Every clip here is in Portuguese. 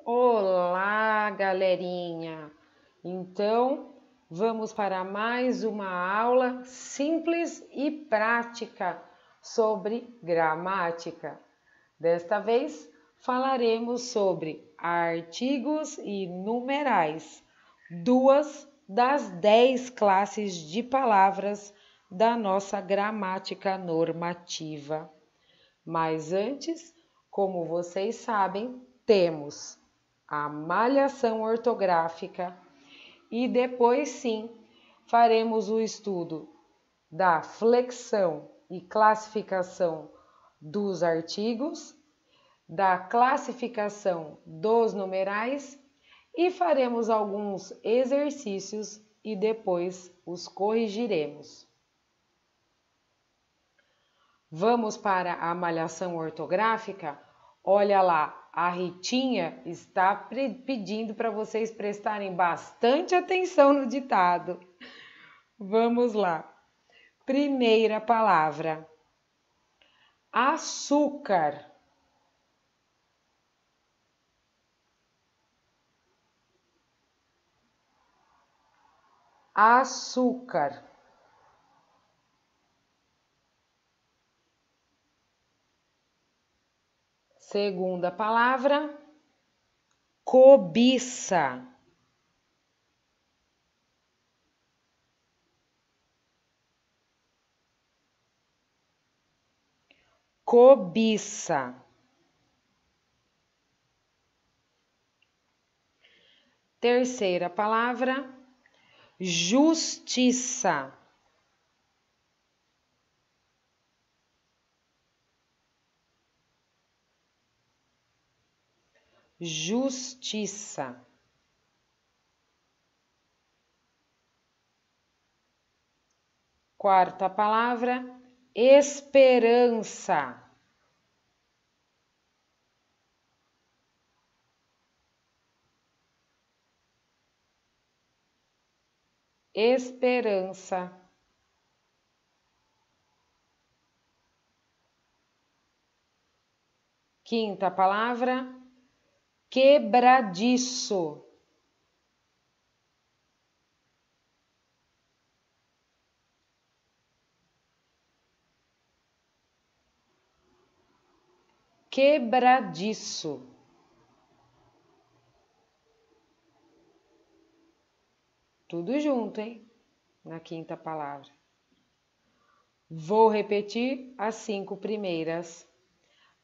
Olá, galerinha! Então, vamos para mais uma aula simples e prática sobre gramática. Desta vez, falaremos sobre artigos e numerais, duas das 10 classes de palavras da nossa gramática normativa. Mas antes, como vocês sabem, temos a malhação ortográfica e depois sim faremos o estudo da flexão e classificação dos artigos, da classificação dos numerais e faremos alguns exercícios e depois os corrigiremos. Vamos para a malhação ortográfica? Olha lá, a Ritinha está pedindo para vocês prestarem bastante atenção no ditado. Vamos lá. Primeira palavra: açúcar. Açúcar. Segunda palavra: cobiça. Cobiça. Terceira palavra: justiça. Justiça. Quarta palavra: esperança. Esperança. Quinta palavra: quebradiço. Quebradiço. Tudo junto, hein? Na quinta palavra. Vou repetir as 5 primeiras: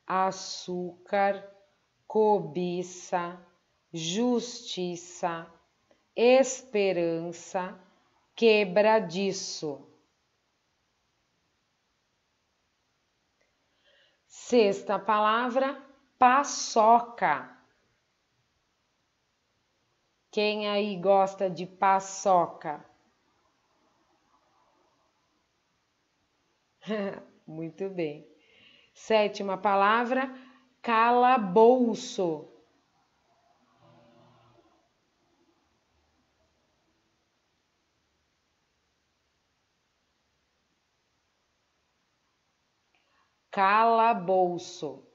açúcar, cobiça, justiça, esperança, quebradiço. Sexta palavra: paçoca. Quem aí gosta de paçoca? Muito bem. Sétima palavra: calabouço. Calabouço.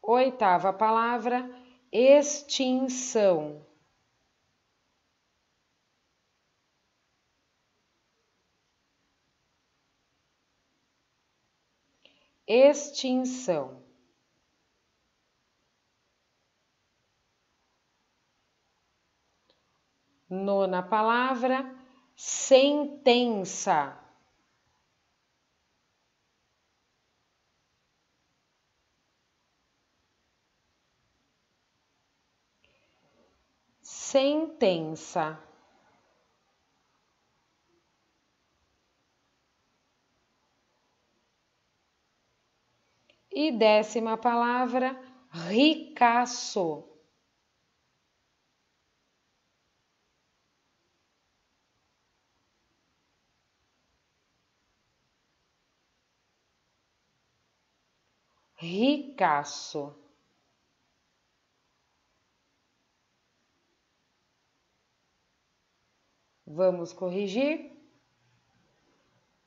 Oitava palavra: extinção. Extinção. Nona palavra: sentença. Sentença. E décima palavra: ricaço. Ricaço. Vamos corrigir?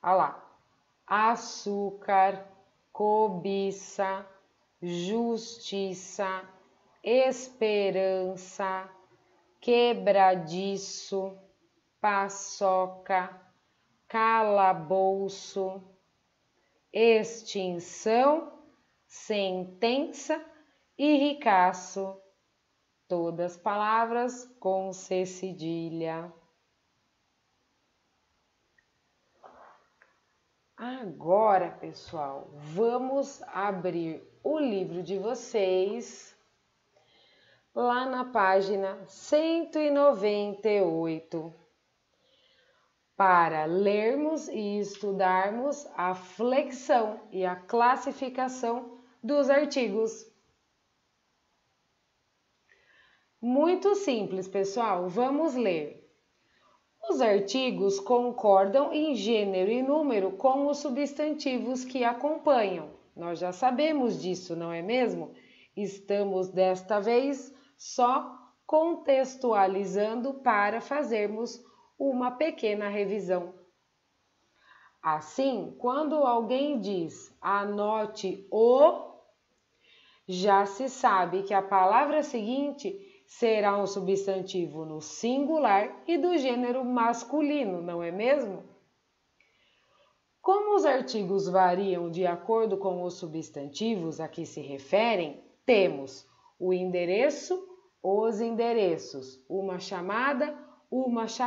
Olha lá. Açúcar, cobiça, justiça, esperança, quebradiço, paçoca, calabouço, extinção, sentença e ricaço. Todas palavras com C cedilha. Agora, pessoal, vamos abrir o livro de vocês lá na página 198 para lermos e estudarmos a flexão e a classificação dos artigos. Muito simples, pessoal. Vamos ler. Os artigos concordam em gênero e número com os substantivos que acompanham. Nós já sabemos disso, não é mesmo? Estamos, desta vez, só contextualizando para fazermos uma pequena revisão. Assim, quando alguém diz anote o, já se sabe que a palavra seguinte será um substantivo no singular e do gênero masculino, não é mesmo? Como os artigos variam de acordo com os substantivos a que se referem, temos o endereço, os endereços, uma chamada, umas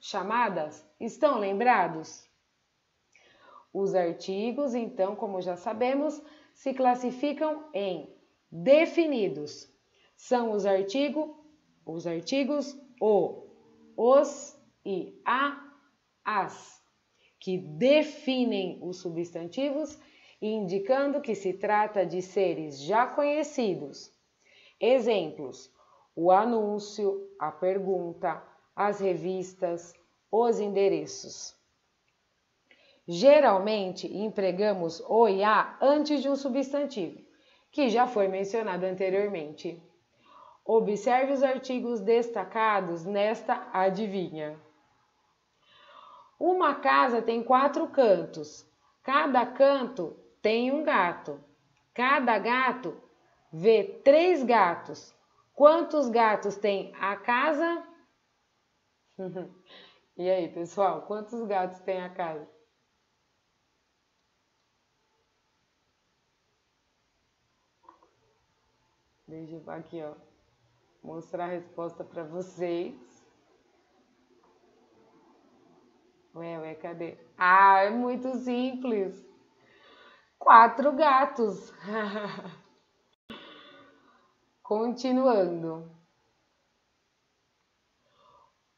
chamadas. Estão lembrados? Os artigos, então, como já sabemos, se classificam em definidos. São os artigos o, os e as, que definem os substantivos, indicando que se trata de seres já conhecidos. Exemplos: o anúncio, a pergunta, as revistas, os endereços. Geralmente, empregamos o e a antes de um substantivo, que já foi mencionado anteriormente. Observe os artigos destacados nesta adivinha. Uma casa tem 4 cantos. Cada canto tem um gato. Cada gato vê 3 gatos. Quantos gatos tem a casa? E aí, pessoal, quantos gatos tem a casa? Deixa eu aqui, ó, mostrar a resposta para vocês. Ué, cadê? Ah, é muito simples. 4 gatos. Continuando.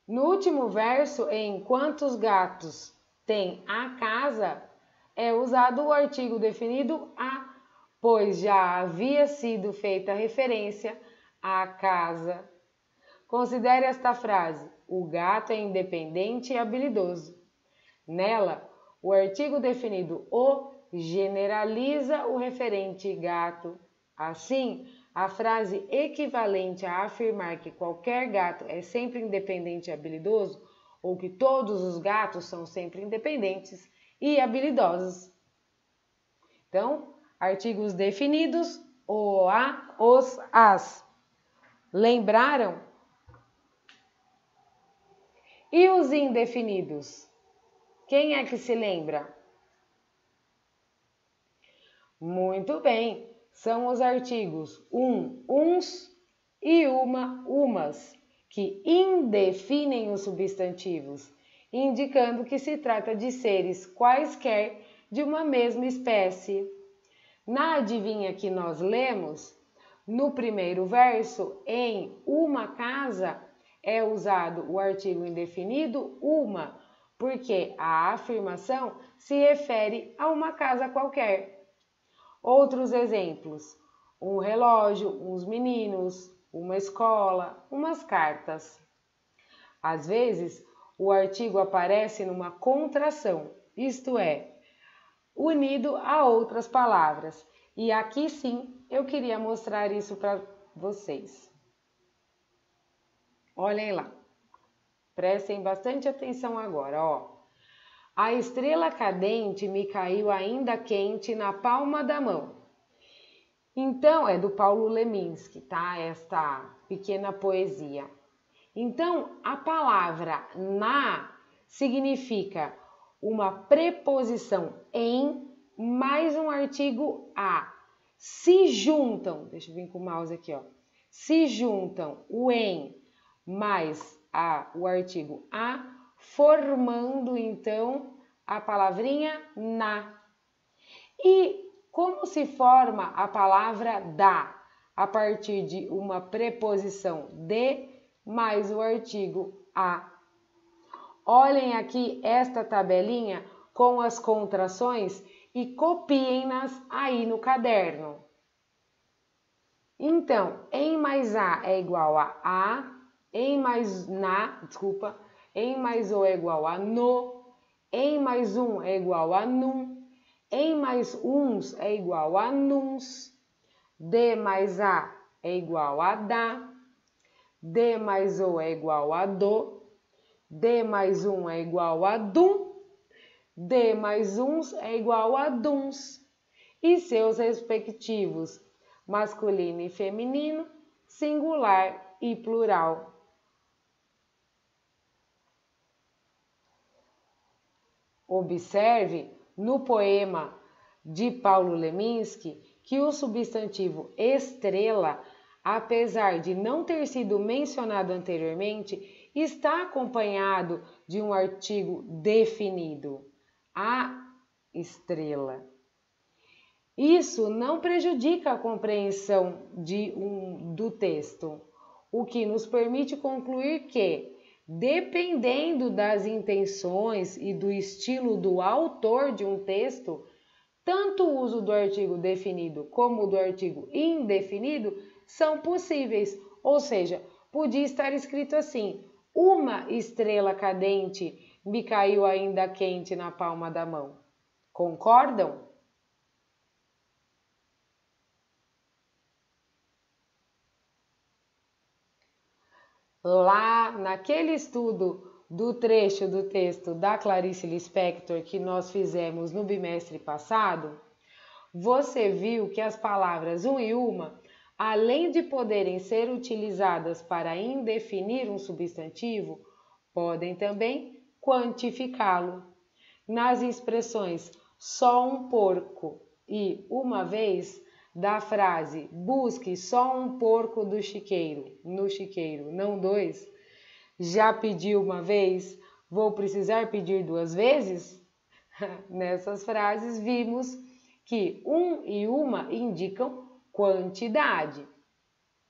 No último verso, em quantos gatos tem a casa, é usado o artigo definido a, pois já havia sido feita referência à casa. Considere esta frase: o gato é independente e habilidoso. Nela, o artigo definido o generaliza o referente gato. Assim, a frase equivalente a afirmar que qualquer gato é sempre independente e habilidoso, ou que todos os gatos são sempre independentes e habilidosos. Então, artigos definidos, o, a, os, as. Lembraram? E os indefinidos? Quem é que se lembra? Muito bem, são os artigos uns e umas, que indefinem os substantivos, indicando que se trata de seres quaisquer de uma mesma espécie. Na adivinha que nós lemos, no primeiro verso, em uma casa, é usado o artigo indefinido uma, porque a afirmação se refere a uma casa qualquer. Outros exemplos: um relógio, uns meninos, uma escola, umas cartas. Às vezes, o artigo aparece numa contração, isto é, unido a outras palavras. E aqui sim, eu queria mostrar isso para vocês. Olhem lá. Prestem bastante atenção agora, ó. A estrela cadente me caiu ainda quente na palma da mão. Então, é do Paulo Leminski, tá? Esta pequena poesia. Então, a palavra na significa uma preposição em mais um artigo a. Se juntam, deixa eu vir com o mouse aqui, ó. Se juntam o em mais o artigo a, formando então a palavrinha na. E como se forma a palavra da? A partir de uma preposição de mais o artigo a. Olhem aqui esta tabelinha com as contrações e copiem-nas aí no caderno. Então, em mais a é igual a, em mais em mais o é igual a no, em mais um é igual a num, em mais uns é igual a nuns, d mais a é igual a da, d mais o é igual a do, d mais um é igual a dum, d mais uns é igual a duns, e seus respectivos masculino e feminino, singular e plural. Observe no poema de Paulo Leminski que o substantivo estrela, apesar de não ter sido mencionado anteriormente, está acompanhado de um artigo definido, a estrela. Isso não prejudica a compreensão do texto, o que nos permite concluir que, dependendo das intenções e do estilo do autor de um texto, tanto o uso do artigo definido como do artigo indefinido são possíveis, ou seja, podia estar escrito assim: uma estrela cadente me caiu ainda quente na palma da mão. Concordam? Lá naquele estudo do trecho do texto da Clarice Lispector que nós fizemos no bimestre passado, você viu que as palavras um e uma, além de poderem ser utilizadas para indefinir um substantivo, podem também quantificá-lo. Nas expressões só um porco e uma vez, da frase busque só um porco no chiqueiro, não dois. Já pedi uma vez, vou precisar pedir duas vezes? Nessas frases vimos que um e uma indicam quantidade.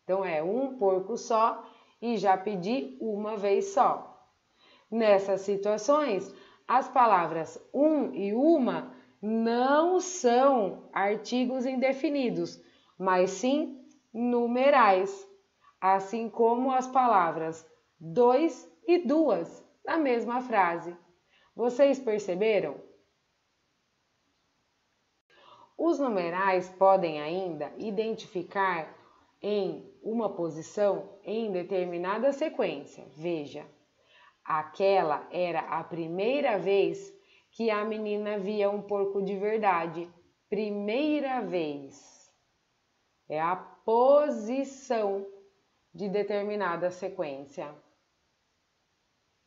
Então é um porco só e já pedi uma vez só. Nessas situações, as palavras um e uma não são artigos indefinidos, mas sim numerais, assim como as palavras dois e duas na mesma frase. Vocês perceberam? Os numerais podem ainda identificar em uma posição em determinada sequência. Veja, aquela era a primeira vez que a menina via um porco de verdade. Primeira vez. É a posição de determinada sequência.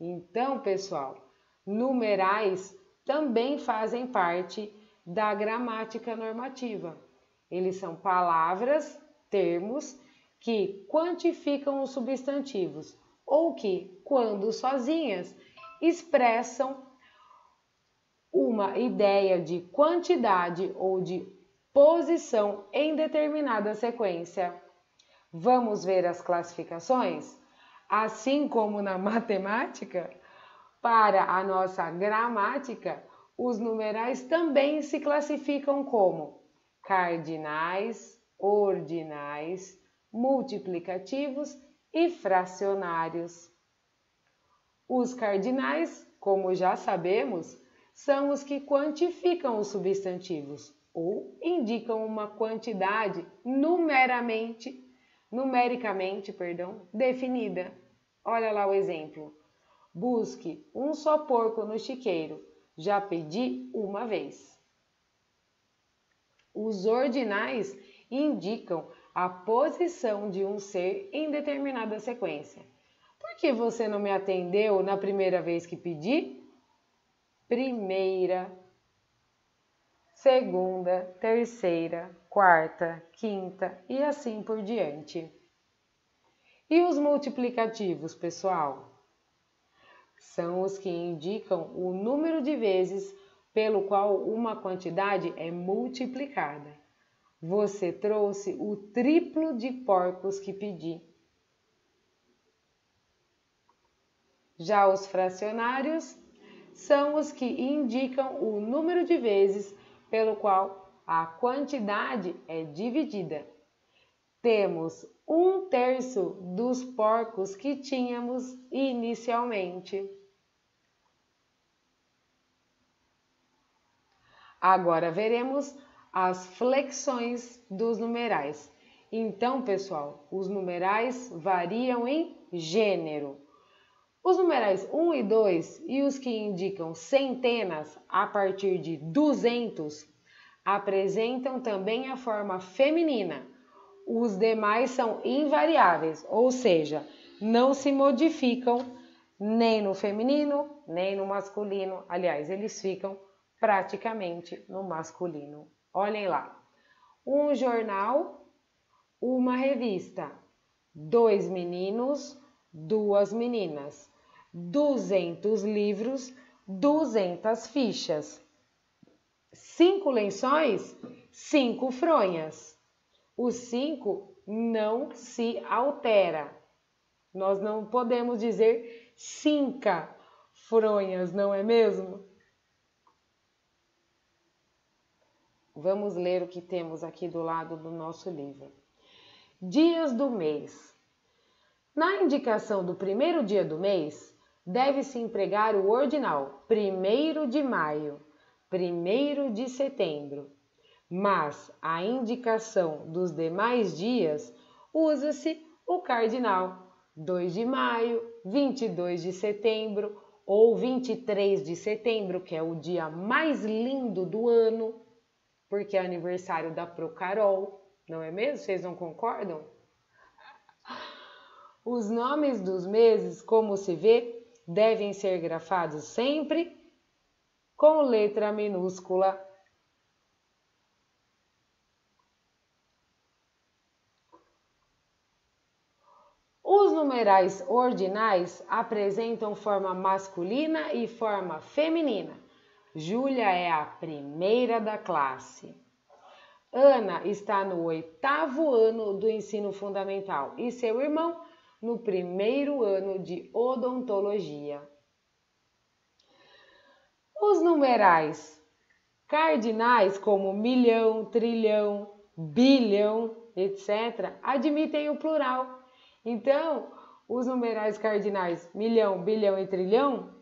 Então, pessoal, numerais também fazem parte da gramática normativa. Eles são palavras, termos que quantificam os substantivos ou que, quando sozinhas, expressam uma ideia de quantidade ou de posição em determinada sequência. Vamos ver as classificações? Assim como na matemática, para a nossa gramática, os numerais também se classificam como cardinais, ordinais, multiplicativos e fracionários. Os cardinais, como já sabemos, são os que quantificam os substantivos ou indicam uma quantidade numericamente definida. Olha lá o exemplo. Busque um só porco no chiqueiro. já pedi uma vez. Os ordinais indicam a posição de um ser em determinada sequência. Por que você não me atendeu na primeira vez que pedi? Primeira, segunda, terceira, quarta, quinta e assim por diante. E os multiplicativos, pessoal? São os que indicam o número de vezes pelo qual uma quantidade é multiplicada. Você trouxe o triplo de porcos que pedi. Já os fracionários são os que indicam o número de vezes pelo qual a quantidade é dividida. Temos 1/3 dos porcos que tínhamos inicialmente. Agora veremos as flexões dos numerais. Então, pessoal, os numerais variam em gênero. Os numerais 1 e 2 e os que indicam centenas a partir de 200 apresentam também a forma feminina. Os demais são invariáveis, ou seja, não se modificam nem no feminino, nem no masculino. Aliás, eles ficam praticamente no masculino. Olhem lá. Um jornal, uma revista. 2 meninos, 2 meninas. 200 livros, 200 fichas. 5 lençóis, 5 fronhas. O 5 não se altera. Nós não podemos dizer 5 fronhas, não é mesmo? Vamos ler o que temos aqui do lado do nosso livro. Dias do mês. Na indicação do primeiro dia do mês, deve-se empregar o ordinal 1º de maio, 1º de setembro. Mas a indicação dos demais dias usa-se o cardinal 2 de maio, 22 de setembro ou 23 de setembro, que é o dia mais lindo do ano, porque é aniversário da Pro Carol, não é mesmo? Vocês não concordam? Os nomes dos meses, como se vê, devem ser grafados sempre com letra minúscula. Os numerais ordinais apresentam forma masculina e forma feminina. Júlia é a primeira da classe. Ana está no 8º ano do ensino fundamental e seu irmão no 1º ano de odontologia. Os numerais cardinais, como milhão, trilhão, bilhão, etc., admitem o plural. Então, os numerais cardinais milhão, bilhão e trilhão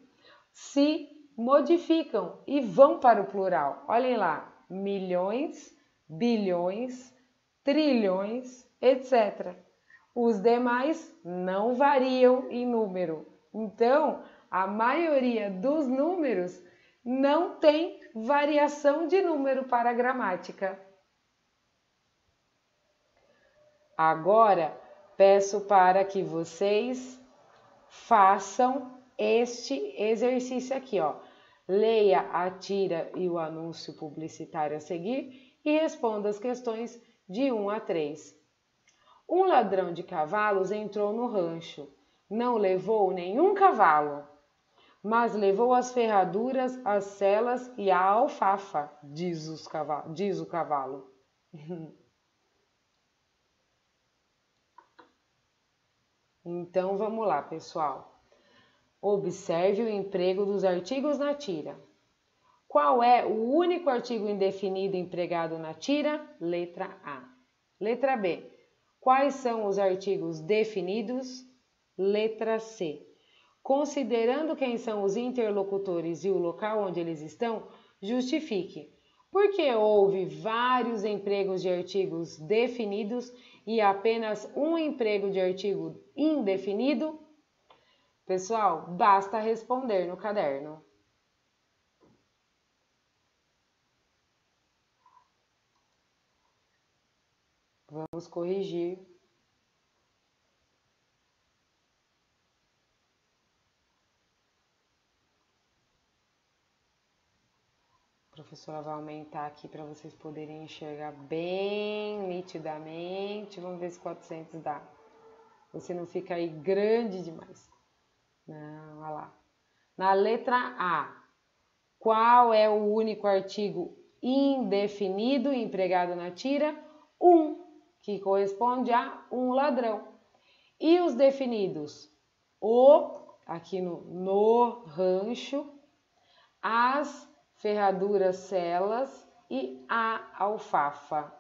se modificam e vão para o plural. Olhem lá, milhões, bilhões, trilhões, etc. Os demais não variam em número. Então, a maioria dos números não tem variação de número para a gramática. Agora, peço para que vocês façam este exercício aqui, ó. Leia a tira e o anúncio publicitário a seguir e responda as questões de 1 a 3. Um ladrão de cavalos entrou no rancho. Não levou nenhum cavalo, mas levou as ferraduras, as selas e a alfafa, diz o cavalo. Então, vamos lá, pessoal. Observe o emprego dos artigos na tira. Qual é o único artigo indefinido empregado na tira? Letra A. Letra B. Quais são os artigos definidos? Letra C. Considerando quem são os interlocutores e o local onde eles estão, justifique. Por que houve vários empregos de artigos definidos e apenas um emprego de artigo indefinido? Pessoal, basta responder no caderno. Vamos corrigir. A professora vai aumentar aqui para vocês poderem enxergar bem nitidamente. Vamos ver se 400 dá. Você não fica aí grande demais. Não, olha lá. Na letra A, qual é o único artigo indefinido empregado na tira? Que corresponde a um ladrão. E os definidos? Aqui no rancho, as ferraduras celas e a alfafa.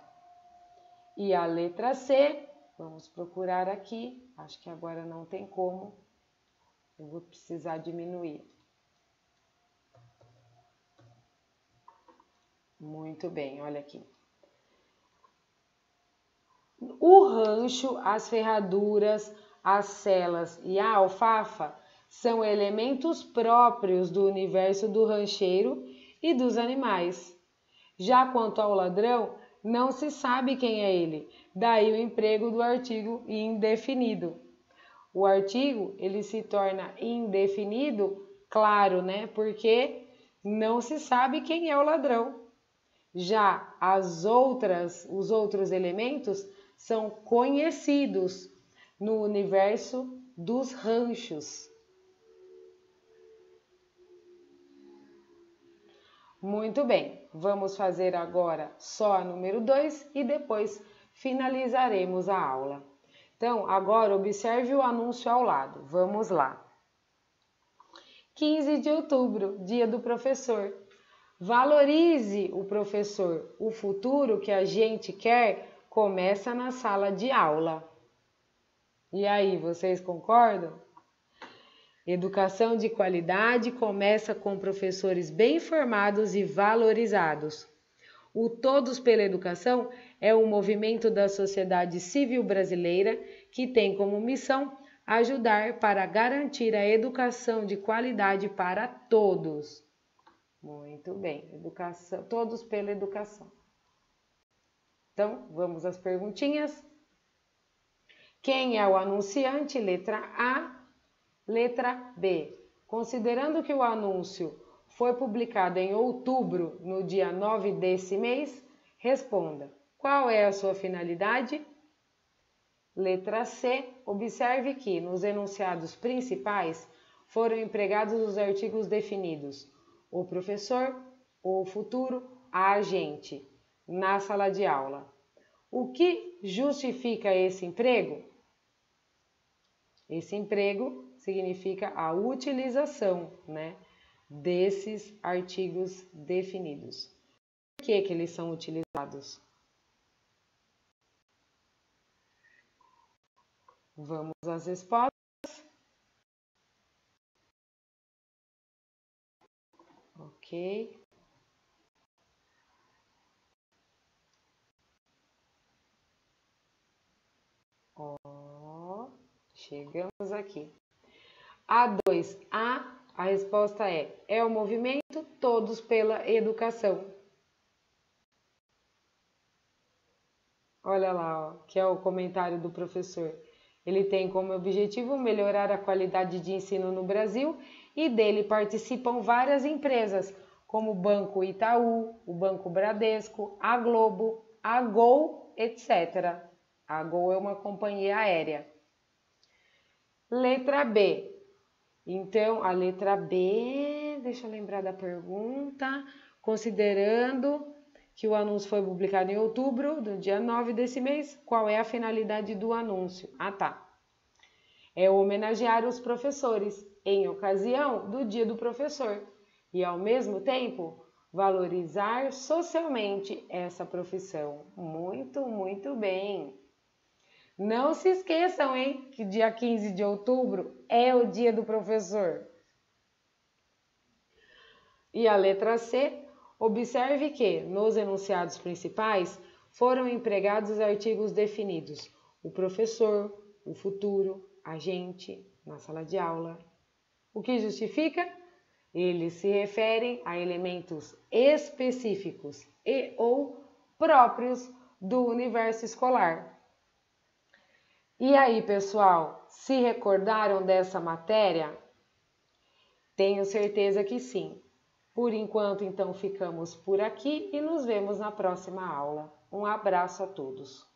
E a letra C, vamos procurar aqui, acho que agora não tem como, eu vou precisar diminuir. Muito bem, olha aqui. O rancho, as ferraduras, as celas e a alfafa são elementos próprios do universo do rancheiro e dos animais. Já quanto ao ladrão, não se sabe quem é ele, daí o emprego do artigo indefinido. O artigo, ele se torna indefinido, claro, né? Porque não se sabe quem é o ladrão. Já os outros elementos são conhecidos no universo dos ranchos. Muito bem, vamos fazer agora só a número 2 e depois finalizaremos a aula. Então, agora observe o anúncio ao lado. Vamos lá. 15 de outubro, dia do professor. Valorize o professor. O futuro que a gente quer começa na sala de aula. E aí, vocês concordam? Educação de qualidade começa com professores bem formados e valorizados. O Todos pela Educação é um movimento da sociedade civil brasileira que tem como missão ajudar para garantir a educação de qualidade para todos. Muito bem, educação, todos pela educação. Então, vamos às perguntinhas. Quem é o anunciante? Letra A. Letra B. Considerando que o anúncio foi publicado em outubro, no dia 9 desse mês, responda: qual é a sua finalidade? Letra C. Observe que nos enunciados principais foram empregados os artigos definidos: o professor, o futuro, a agente, na sala de aula. O que justifica esse emprego? Esse emprego significa a utilização, né, desses artigos definidos. Por que eles são utilizados? Vamos às respostas. Ok. Chegamos aqui. A2. A resposta é o movimento Todos pela Educação. Olha lá, ó, que é o comentário do professor. Ele tem como objetivo melhorar a qualidade de ensino no Brasil e dele participam várias empresas, como o Banco Itaú, o Banco Bradesco, a Globo, a Gol, etc. A Gol é uma companhia aérea. Letra B. Então, a letra B, deixa eu lembrar da pergunta. Considerando que o anúncio foi publicado em outubro, do dia 9 desse mês, qual é a finalidade do anúncio? Ah, tá. É homenagear os professores em ocasião do Dia do Professor e, ao mesmo tempo, valorizar socialmente essa profissão. Muito, muito bem. Não se esqueçam, hein, que dia 15 de outubro é o Dia do Professor. E a letra C, observe que, nos enunciados principais, foram empregados os artigos definidos: o professor, o futuro, a gente, na sala de aula. O que justifica? Eles se referem a elementos específicos e ou próprios do universo escolar. E aí, pessoal, se recordaram dessa matéria? Tenho certeza que sim. Por enquanto, então, ficamos por aqui e nos vemos na próxima aula. Um abraço a todos.